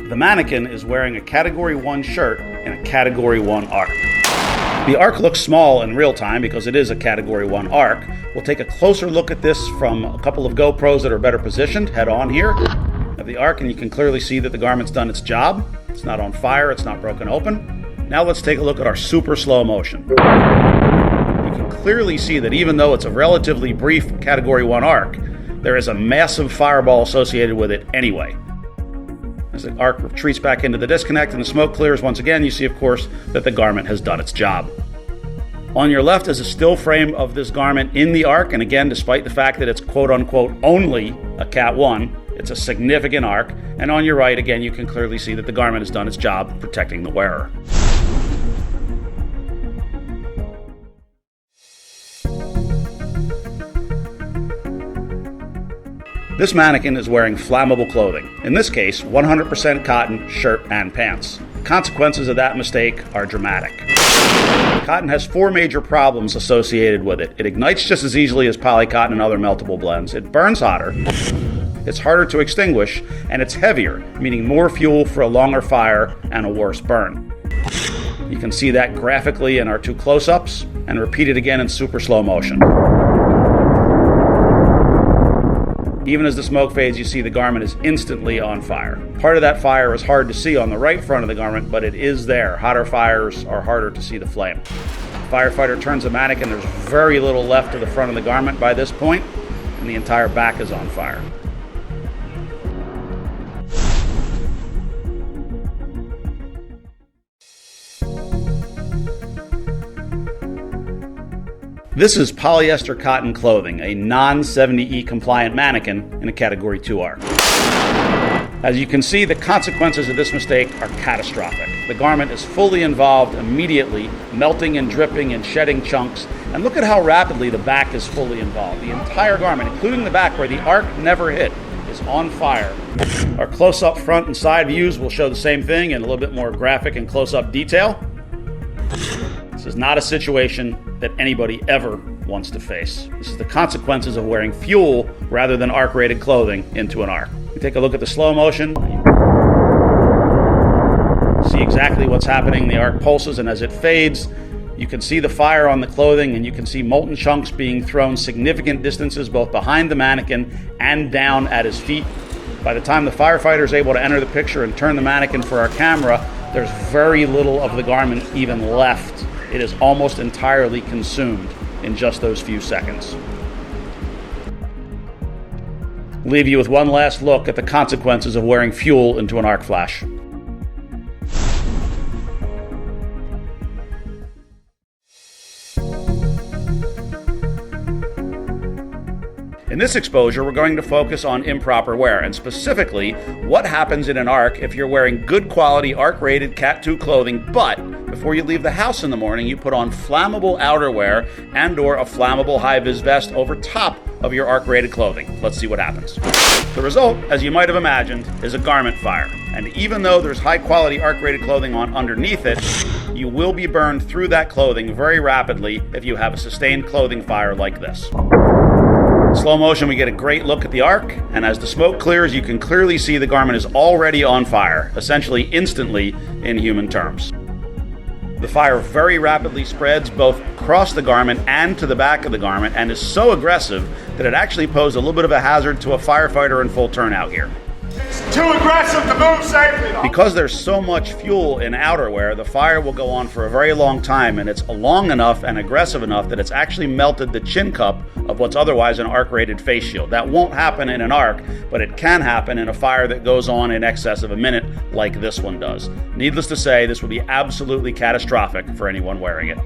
The mannequin is wearing a Category 1 shirt in a Category 1 ARC. The ARC looks small in real time because it is a Category 1 ARC. We'll take a closer look at this from a couple of GoPros that are better positioned. Head on here of the ARC, and you can clearly see that the garment's done its job. It's not on fire, it's not broken open. Now let's take a look at our super slow motion. You can clearly see that even though it's a relatively brief Category 1 ARC, there is a massive fireball associated with it anyway. As the ARC retreats back into the disconnect and the smoke clears once again, you see, of course, that the garment has done its job. On your left is a still frame of this garment in the ARC, and again, despite the fact that it's quote-unquote only a Cat 1, it's a significant ARC. And on your right, again, you can clearly see that the garment has done its job protecting the wearer. This mannequin is wearing flammable clothing. In this case, 100% cotton shirt and pants. The consequences of that mistake are dramatic. Cotton has 4 major problems associated with it. It ignites just as easily as polycotton and other meltable blends. It burns hotter. It's harder to extinguish, and it's heavier, meaning more fuel for a longer fire and a worse burn. You can see that graphically in our 2 close-ups, and repeat it again in super slow motion. Even as the smoke fades, you see the garment is instantly on fire. Part of that fire is hard to see on the right front of the garment, but it is there. Hotter fires are harder to see the flame. The firefighter turns the mannequin. There's very little left of the front of the garment by this point, and the entire back is on fire. This is polyester cotton clothing, a non-70E compliant mannequin in a Category 2 ARC. As you can see, the consequences of this mistake are catastrophic. The garment is fully involved immediately, melting and dripping and shedding chunks. And look at how rapidly the back is fully involved. The entire garment, including the back where the ARC never hit, is on fire. Our close-up front and side views will show the same thing in a little bit more graphic and close-up detail. This is not a situation that anybody ever wants to face. This is the consequences of wearing fuel rather than ARC-rated clothing into an ARC. You take a look at the slow motion. See exactly what's happening. The ARC pulses, and as it fades, you can see the fire on the clothing, and you can see molten chunks being thrown significant distances both behind the mannequin and down at his feet. By the time the firefighter is able to enter the picture and turn the mannequin for our camera, there's very little of the garment even left. It is almost entirely consumed in just those few seconds. Leave you with one last look at the consequences of wearing fuel into an ARC flash. In this exposure, we're going to focus on improper wear, and specifically, what happens in an ARC if you're wearing good quality ARC-rated Cat 2 clothing, but before you leave the house in the morning, you put on flammable outerwear and/or a flammable high-vis vest over top of your ARC-rated clothing. Let's see what happens. The result, as you might have imagined, is a garment fire. And even though there's high-quality ARC-rated clothing on underneath it, you will be burned through that clothing very rapidly if you have a sustained clothing fire like this. In slow motion, we get a great look at the ARC, and as the smoke clears, you can clearly see the garment is already on fire, essentially instantly in human terms. The fire very rapidly spreads both across the garment and to the back of the garment, and is so aggressive that it actually posed a little bit of a hazard to a firefighter in full turnout here. It's too aggressive to move safely. Because there's so much fuel in outerwear, the fire will go on for a very long time, and it's long enough and aggressive enough that it's actually melted the chin cup of what's otherwise an ARC-rated face shield. That won't happen in an ARC, but it can happen in a fire that goes on in excess of a minute like this one does. Needless to say, this would be absolutely catastrophic for anyone wearing it.